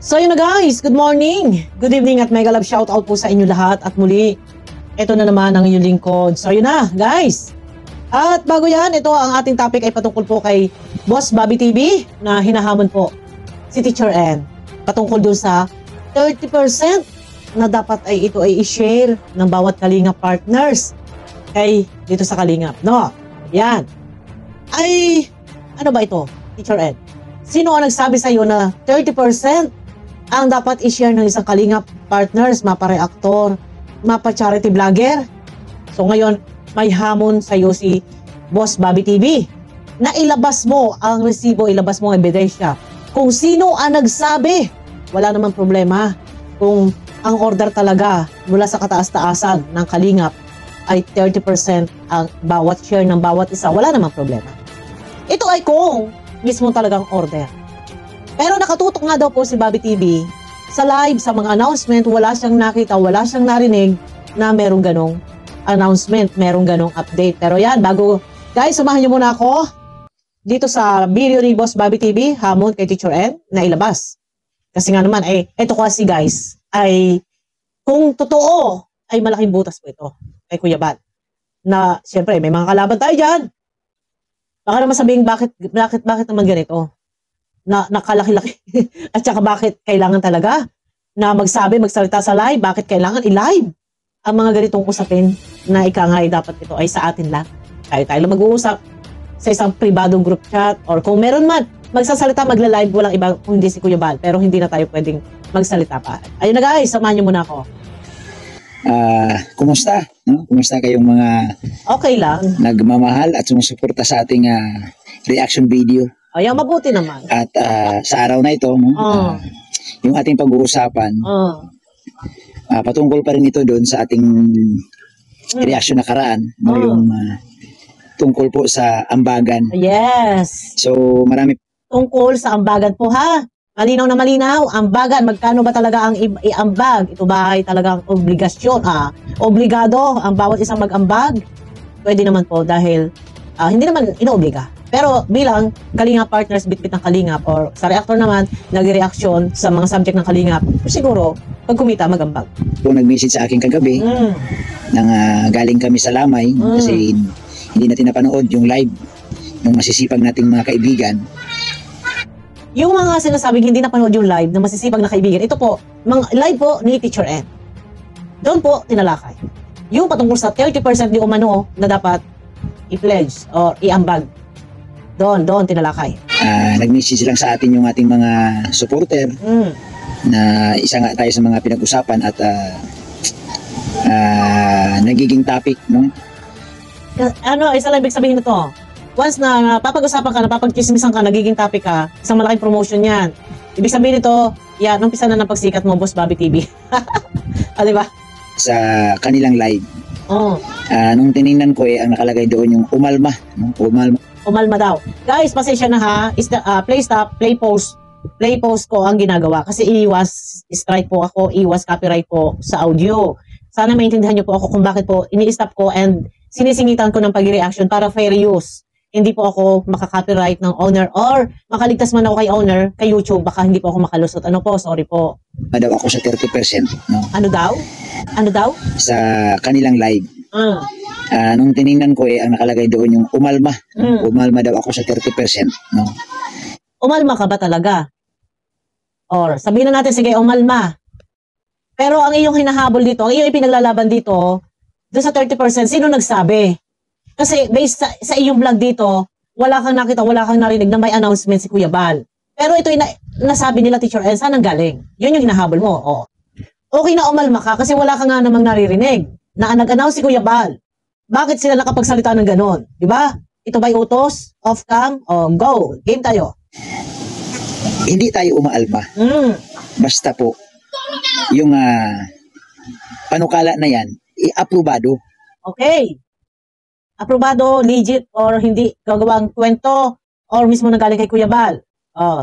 So yun na guys, good morning, good evening at mega love shoutout po sa inyo lahat. At muli, ito na naman ang inyong lingkod. So yun na guys. At bago yan, ito ang ating topic ay patungkol po kay Boss Bobby TV na hinahamon po si Teacher N. Patungkol dun sa 30% na dapat ay ito ay i-share ng bawat Kalingap partners kay dito sa Kalingap. No, yan. Ay, ano ba ito, Teacher N? Sino ang nagsabi sa iyo na 30% ang dapat i-share ng isang Kalingap partners, mapa-reactor, mapa-charity vlogger? So ngayon, may hamon sa iyo si Boss Bobby TV na ilabas mo ang resibo, ilabas mo ang ebidensya. Kung sino ang nagsabi, wala namang problema. Kung ang order talaga mula sa kataas-taasan ng Kalingap ay 30% ang bawat share ng bawat isa, wala namang problema. Ito ay kung mismo talagang order. Pero nakatutok nga daw po si Bobby TV sa live, sa mga announcement, wala siyang nakita, wala siyang narinig na merong ganong announcement, merong ganong update. Pero yan, bago, guys, samahan niyo muna ako dito sa video ni Boss Bobby TV, hamon kay Teacher N na ilabas. Kasi nga naman, ito kasi guys, ay kung totoo, ay malaking butas po ito kay Kuya Bal. Na, siyempre, may mga kalaban tayo dyan. Baka naman sabihin, bakit naman ganito? Na nakalaki-laki. At saka bakit kailangan talaga na magsalita sa live? Bakit kailangan i-live ang mga ganitong usapin na ika nga ay dapat ito ay sa atin lang? Tayo lang mag-uusap sa isang pribadong group chat, or kung meron man, magsasalita, magla-live, walang iba kung hindi si Kuya Bal, pero hindi na tayo pwedeng magsalita pa. Ayun na guys, samahan niyo muna ako. Kumusta? No? Kumusta kayong mga okay lang nagmamahal at sumusuporta sa ating reaction video? Ayaw, mabuti naman. At sa araw na ito, no, yung ating pag-uusapan, patungkol pa rin ito doon sa ating reaction nakaraan, no, yung tungkol po sa ambagan. Yes. So, marami tungkol sa ambagan po ha. Malinaw na malinaw, ambagan, magkano ba talaga ang iambag? Ito ba ay talagang obligasyon? Obligado ang bawat isang mag-ambag? Pwede naman po dahil hindi naman inoobliga. Pero bilang Kalingap partners, bitbit ng Kalingap, or sa reactor naman, nag-reaction sa mga subject ng Kalingap, siguro, pag kumita, mag-ambag. Po nag-message sa akin kagabi, nang galing kami sa Lamay, kasi hindi natin napanood yung live ng masisipag nating mga kaibigan. Yung mga sinasabing hindi napanood yung live ng masisipag na kaibigan, ito po, mga live po ni Teacher N. Doon po, tinalakay. Yung patungkol sa 30% di umano na dapat i-pledge or i-ambag. Doon, tinalakay. Nag-message lang sa atin yung ating mga supporter na isa nga tayo sa mga pinag-usapan at nagiging topic, no? Isa lang ibig sabihin nito. Once na napapag-usapan ka, napapag-chismisan ka, nagiging topic ka, isang malaking promotion yan. Ibig sabihin nito, yan, umpisa na ng pagsikat mo, Boss Bobby TV. Diba? Sa kanilang live. Nung tiningnan ko, ang nakalagay doon yung umalma. No? Umalma daw. Guys, pasensya na ha. Play stop, play pause. Play pause ko ang ginagawa. Kasi iwas strike po ako, iwas copyright po sa audio. Sana maintindihan nyo po ako kung bakit po ini-stop ko and sinisingitan ko ng pag-reaction para fair use. Hindi po ako makaka-copyright ng owner, or makaligtas man ako kay owner, kay YouTube, baka hindi po ako makalusot. Ano po? Sorry po. Daw ako sa 30%. No? Ano daw? Sa kanilang live. Nung tiningnan ko, ang nakalagay doon yung umalma. Umalma daw ako sa 30%. No? Umalma ka ba talaga? Or sabihin na natin, sige, umalma. Pero ang iyong hinahabol dito, ang iyong ipinaglalaban dito, doon sa 30%, sino nagsabi? Kasi based sa iyong vlog dito, wala kang nakita, wala kang narinig na may announcement si Kuya Bal. Pero ito yung nasabi nila Teacher N, saan ang galing? Yun yung hinahabol mo. Okay na umalma ka kasi wala ka nga namang naririnig na nag-announce si Kuya Bal. Bakit sila nakapagsalita ng ganon? Diba? Ito ba'y utos? Off cam? Go. Game tayo. Hindi tayo umaalma. Basta po, yung panukala na yan, i-aprobado. Okay. Aprobado, legit, or hindi gagawang kwento, or mismo nanggaling kay Kuya Bal.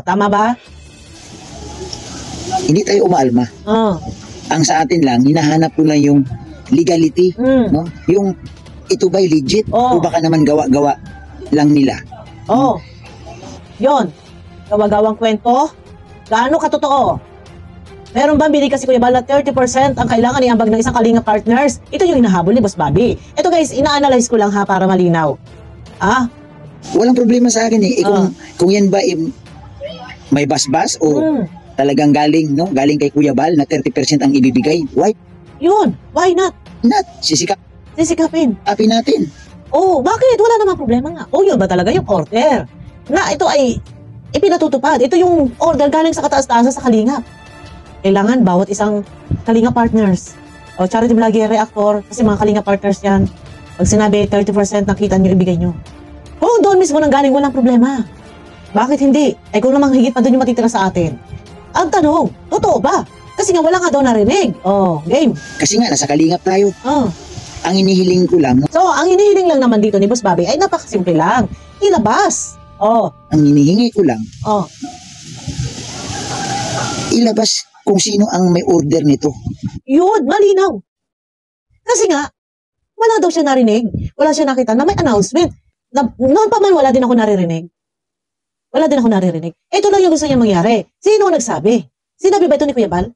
Tama ba? Hindi tayo umaalma. Ang sa atin lang, hinahanap ko lang yung legality. No? Yung ito ba'y legit? O baka naman gawa-gawa lang nila. Yon. Gawa-gawang kwento. Gaano katotoo? Meron bang binigay si Kuya Bal na 30% ang kailangan iambag ng isang Kalinga partners? Ito yung hinahabol ni Boss Bobby. Ito guys, ina-analyze ko lang ha para malinaw. Walang problema sa akin eh. Kung yan ba may basbas o talagang galing kay Kuya Bal na 30% ang ibibigay, why? Yun, why not? Sisikapin. Apin natin. Bakit? Wala namang problema nga. Yun ba talaga yung order? Na ito ay ipinatutupad. Ito yung order galing sa kataas-taasan sa Kalinga. Kailangan bawat isang Kalinga partners o charity vlogger, reactor, kasi mga Kalinga partners yan. Pag sinabi 30% ng kita nyo, ibigay nyo. Kung doon mismo nang galing, walang problema. Bakit hindi? Kung namang higit pa doon yung matitira sa atin. Ang tanong, totoo ba? Kasi nga wala nga daw narinig. Game. Kasi nga, nasa Kalingap tayo. Ang inihiling ko lang. So, ang inihiling lang naman dito ni Boss Bobby ay napakasimple lang. Ilabas. Ang inihingi ko lang. Ilabas kung sino ang may order nito. Yun, malinaw. Kasi nga, wala daw siya narinig. Wala siya nakita na may announcement. Noon pa man wala din ako naririnig. Ito lang yung gusto niya mangyari. Sino ang nagsabi? Sinabi ba ito ni Kuya Bal?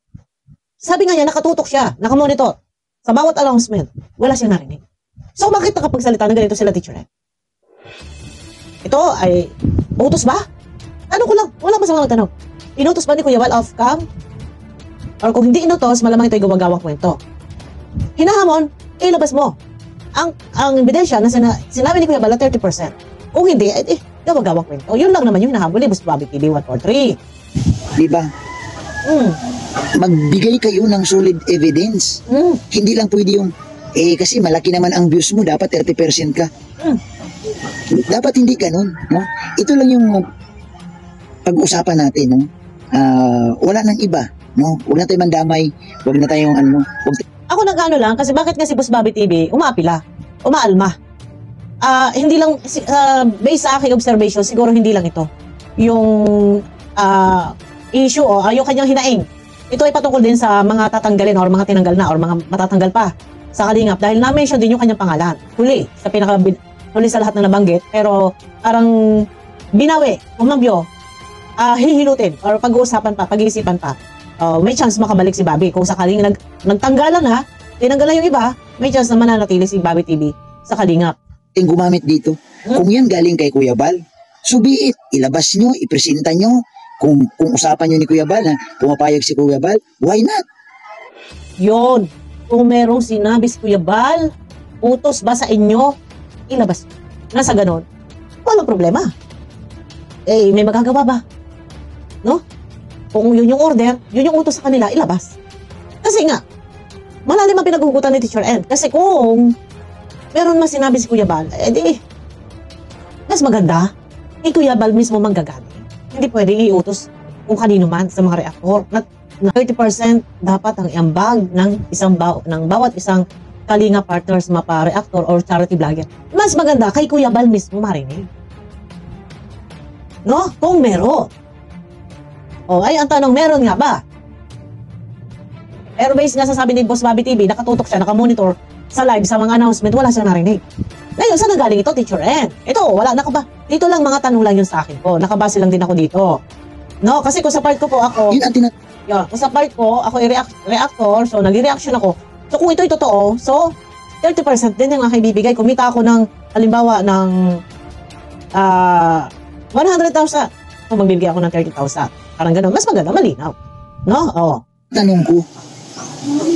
Sabi nga niya, nakatutok siya, nakamonitor. Sa bawat announcement, wala siyang narinig. So bakit nakapagsalita na ganito sila, teacher? Ito ay utos ba? Ano ko lang, wala masama magtanong. Inutos ba ni Kuya Bal off-cam? Or kung hindi inutos, malamang ito'y gumagawang kwento. Hinahamon, ilabas mo. Ang ebidensya na sinabi ni Kuya Bal 30%. Kung hindi, gawang kwento. Yun lang naman yung hinahabol ni Boss Bobby TV 143. Diba? Magbigay kayo ng solid evidence. Hindi lang pwede yung, kasi malaki naman ang views mo, dapat 30% ka. Dapat hindi ganun. No? Ito lang yung pag-usapan natin. No? Wala nang iba. No? Huwag na tayo mandamay. Huwag na tayong Ako nag-ano lang, kasi bakit nga si Boss Bobby TV umaalma. Hindi lang, based sa aking observation, siguro hindi lang ito. Yung issue yung kanyang hinaing. Ito ay patungkol din sa mga tatanggalin or mga tinanggal na or mga matatanggal pa sa Kalingap dahil na-mention din yung kanyang pangalan. Huli sa lahat ng nabanggit, pero parang binawi, umambyo, hihilutin or pag-uusapan pa, pag-iisipan pa. May chance makabalik si Bobby. Kung sakaling nagtanggalan na, tinanggalan yung iba, may chance na mananatili si Bobby TV sa Kalingap. Gumamit dito. Kung yan galing kay Kuya Bal, subiit, ilabas nyo, ipresenta nyo. Kung usapan nyo ni Kuya Bal na pumapayag si Kuya Bal, why not? Yun. Kung merong sinabi si Kuya Bal, utos ba sa inyo, ilabas. Nasa ganon, walang problema. May magagawa ba? No? Kung yun yung order, yun yung utos sa kanila, ilabas. Kasi nga, malalim ang pinaghugutan ni Teacher N. Kasi kung meron mas sinabi si Kuya Bal, mas maganda, Kuya Bal mismo manggagaling. Hindi pwede iutos kung kanino man sa mga reaktor na 30% dapat ang iambag ng bawat isang Kalinga partners mapa-reactor or charity vlogger. Mas maganda kay Kuya Bal mismo marinig. No? Kung meron. Ang tanong, meron nga ba? Pero based nga sa sabi ni Boss Bobby TV, nakatutok siya, nakamonitor sa live, sa mga announcement, wala siyang narinig. Ngayon, saan nagaling ito, Teacher N? Ito, wala, dito lang mga tanong lang yun sa akin po. Nakabase lang din ako dito. No, kasi kung sa part ko po ako, kung sa part ko, ako reactor, so nag-reaction ako. So kung ito'y totoo, so 30% din yung aking bibigay. Kumita ako ng, halimbawa, ng 100,000. So magbibigay ako ng 30,000. Parang gano'n. Mas maganda, malinaw. No? Tanong ko,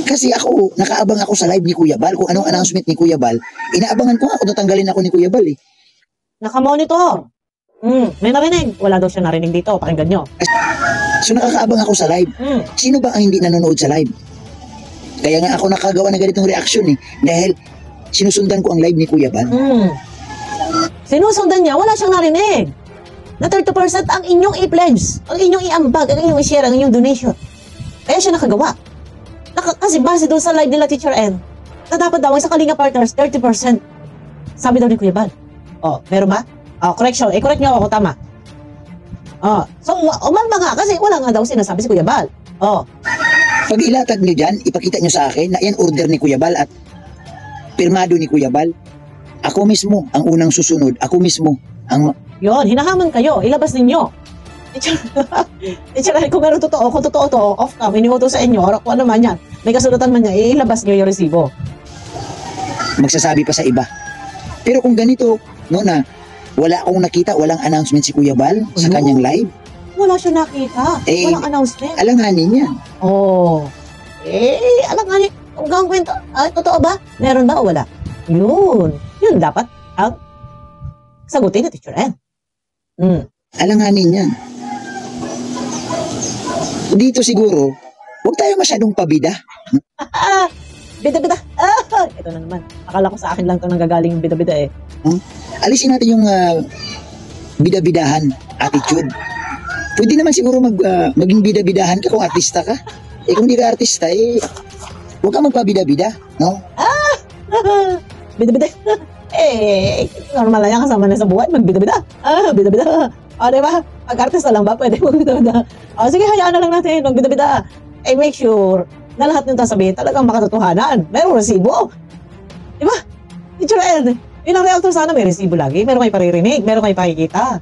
kasi ako, nakaabang ako sa live ni Kuya Bal. Kung anong announcement ni Kuya Bal, inaabangan ko nga kung natanggalin ako ni Kuya Bal. Nakamonitor. May narinig. Wala daw siya narinig dito. Pakinggan nyo. So nakakaabang ako sa live. Sino ba ang hindi nanonood sa live? Kaya nga ako nakagawa ng ganitong reaksyon dahil sinusundan ko ang live ni Kuya Bal. Sinusundan niya, wala siyang narinig. Na 30% ang inyong i-pledge, ang inyong i-ambag, ang inyong i-share, ang inyong donation. Kaya siya nakagawa. Kasi base doon sa live nila Teacher N, na dapat daw sa Kalinga partners, 30%. Sabi daw ni Kuya Bal. Meron ba? Correction. Correct niyo ako, tama. So, umalma nga, kasi wala nga daw sinasabi si Kuya Bal. Pag ilatag niyo dyan, ipakita niyo sa akin na yan order ni Kuya Bal at pirmado ni Kuya Bal. Ako mismo ang unang susunod. Ako mismo ang... Yun, hinahamon kayo. Ilabas ninyo. Teacher, kung meron totoo, kung totoo to, off cam, iniutos sa inyo, or kung ano man yan, may kasulatan man yan, ilabas nyo yung resibo. Magsasabi pa sa iba. Pero kung ganito, no, na wala akong nakita, walang announcement si Kuya Bal sa Ano? kanyang live, Wala siya nakita. Eh, Walang announcement. alanganin yan. Oh. Alam nga niya, kung gawang kwento, totoo ba? Meron ba o wala? Yun. Yun dapat ang sagutin ni Teacher N. Alanganin yan. Dito siguro, huwag tayo masyadong pabida. Bida-bida. Ito na naman. Akala ko sa akin lang ito nanggagaling yung bida-bida eh. Alisin natin yung bida-bidahan attitude. Pwede naman siguro maging bida-bidahan ka kung artista ka. Eh kung hindi ka artista, huwag ka magpabida-bida, no? Bida-bida. Normal lang yan kasama na sa buhay. Magbida-bida. Bida-bida. Diba? Pag artista lang ba, pwede magbida-bida. Sige, hayaan na lang natin. Magbida-bida. Make sure na lahat ng sasabihin talagang makatotohanan. Merong resibo. Diba? Teacher N, ilang reactor sana may resibo lagi. Meron kayo paririnig. Meron kayo pakikita.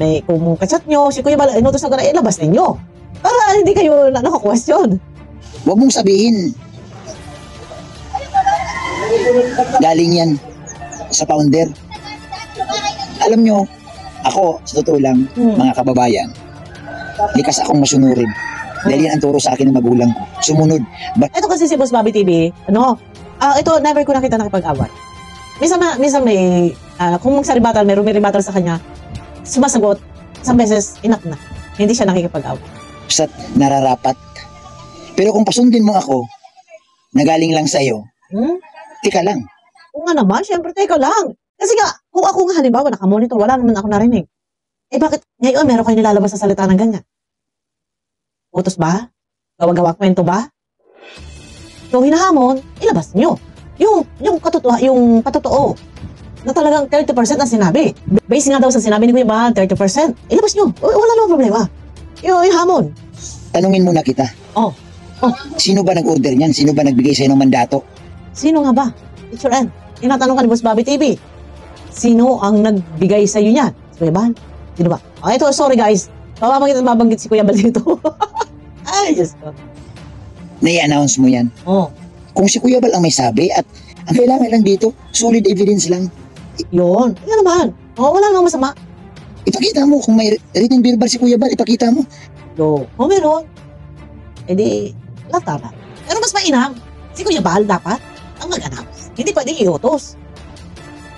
May kung kachat nyo, si Kuya Bal, inutos na gano'n, ilabas ninyo. Para hindi kayo naka-question. Huwag mong sabihin. Galing yan sa founder. Alam nyo, ako, sa totoo lang, mga kababayan, likas akong masunurin. Dahil yan ang turo sa akin ng magulang ko. Sumunod. Ito kasi si Boss Bobby TV, ito, never ko nakita nakipag-awat. Minsan may, kung magsaribatal, may rumiribatal sa kanya, sumasagot, isang beses, inak na. Hindi siya nakikipag-awat. Sa nararapat. Pero kung pasundin mo ako, na galing lang sa'yo, tika lang. Kung nga naman, syempre, teka lang. Kasi nga, kung ako nga halimbawa, nakamonitor, wala naman ako narinig. Bakit ngayon meron kayo nilalabas sa salita ng ganyan? Utos ba? Gawa-gawa kwento ba? So, hinahamon, ilabas nyo. Yung patotoo na talagang 30% ang sinabi. Base nga daw sa sinabi ni Kuya Bal, 30%. Ilabas nyo. Wala namang problema. Yung hamon. Tanungin muna kita. Sino ba nag-order niyan? Sino ba nagbigay sa'yo ng mandato? Sino nga ba? Teacher N, tinatanong ka ni Boss Bobby TV. Sino ang nagbigay sa'yo niyan? Si Kuya Bal? Sino ba? Ito, sorry guys. Mababanggit si Kuya Bal dito. Ay, Diyos ko. Nai-announce mo yan. Kung si Kuya Bal ang may sabi at ang kailangan lang dito, solid evidence lang. Yun. Yan naman. Wala namang masama. Ipakita mo kung may written verbal si Kuya Bal, ipakita mo. Meron. Di, latara. Pero mas mainam, si Kuya Bal dapat ang mag-announce. Hindi pwedeng iutos.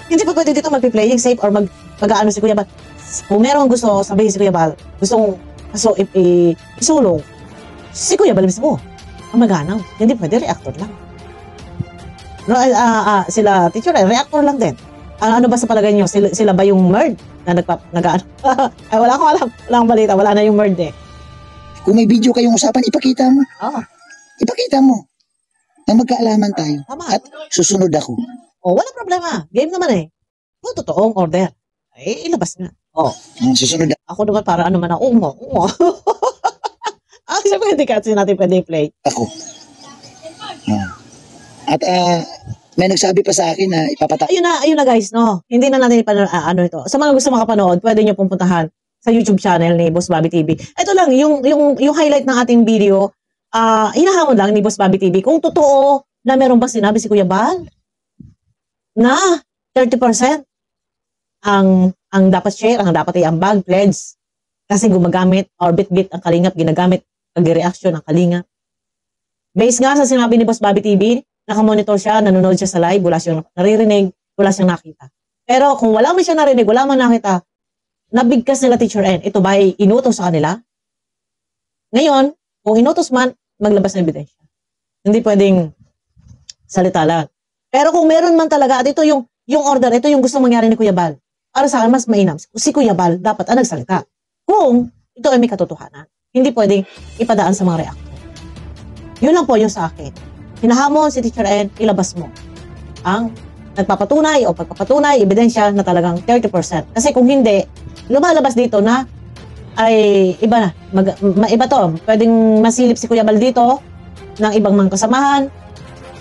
Hindi pa pwede dito mag-playing safe or mag-ano si Kuya Bal. Kung meron gusto sabihin si Kuya Bal, gustong isulong, si Kuya Bal mismo ang mag-announce. Hindi pwede, reactor lang. Sila, teacher, reactor lang din. Ano ba sa palagay nyo? Sila ba yung merd na nag-ano? Ay, wala akong alam. Wala akong balita. Wala na yung merd eh. Kung may video kayong usapan, ipakita mo. Ipakita mo. Na magkaalaman tayo. Tama. At susunod ako. Wala problema. Game naman eh. Kung totoong order, ilabas nga. Susunod Ako naman para ano man ako. Ungo. Siyempre hindi kasi natin pwede i-play. ako. At may nagsabi pa sa akin na ipapatay. Ayun na guys, no? Hindi na natin ano ito. Sa mga gusto makapanood, pwede nyo pong puntahan sa YouTube channel ni Boss Bobby TV. Ito lang, yung highlight ng ating video, hinahamon lang ni Boss Bobby TV kung totoo na meron ba sinabi si Kuya Bal na 30% ang dapat share, ang dapat iambag, pledge. Kasi gumagamit or bit-bit ang Kalingap, ginagamit pag-reaction ng Kalingap. Based nga sa sinabi ni Boss Bobby TV, nakamonitor siya, nanonood siya sa live, wala siyang naririnig, wala siyang nakita. Pero kung wala man siya narinig, wala man nakita, nabigkas nila Teacher N. Ito ba ay inutos sa kanila? Ngayon, kung inutos man, maglabas ng ebidensya. Hindi pwedeng salita lang. Pero kung meron man talaga, at ito yung order, ito yung gusto mangyari ni Kuya Bal. Para sa akin, mas mainam. Si Kuya Bal, dapat ang nagsalita. Kung ito ay may katotohanan, hindi pwedeng ipadaan sa mga reactor. Yun lang po yung sa akin. Hinahamon si Teacher N, ilabas mo ang nagpapatunay o pagpapatunay, ebidensya na talagang 30%. Kasi kung hindi, lumalabas dito na ay iba na. Iba to. Pwedeng masilip si Kuya Bal dito ng ibang mga kasamahan.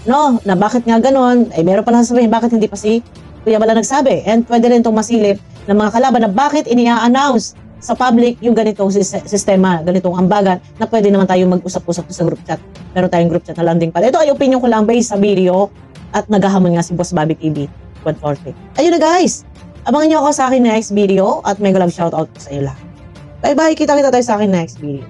No, na bakit nga ganon? Ay meron pa lang sabihin, bakit hindi pa si Kuya Bal nagsabi? And pwede rin itong masilip ng mga kalaban na bakit inia-announce sa public yung ganitong sistema, ganitong ambagan na pwede naman tayo mag-usap-usap sa group chat. Meron tayong group chat na landing pala. Ito ay opinion ko lang based sa video at naghahamon nga si Boss Bobby TV 140. Ayun na guys, abangan nyo ako sa akin next video at mega love shoutout po sa inyo lahat. Bye bye, kita-kita tayo sa akin next video.